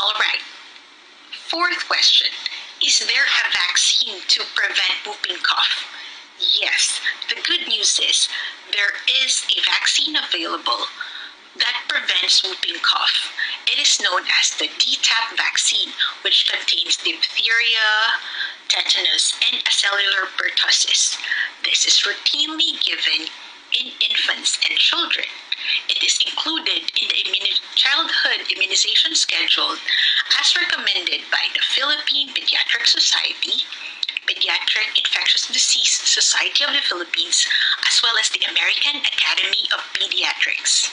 All right. Fourth question. Is there a vaccine to prevent whooping cough? Yes. The good news is there is a vaccine available that prevents whooping cough. It is known as the DTaP vaccine, which contains diphtheria, tetanus, and acellular pertussis. This is routinely given in infants and children. It is included in the childhood immunization schedule as recommended by the Philippine Pediatric Society, Pediatric Infectious Disease Society of the Philippines, as well as the American Academy of Pediatrics.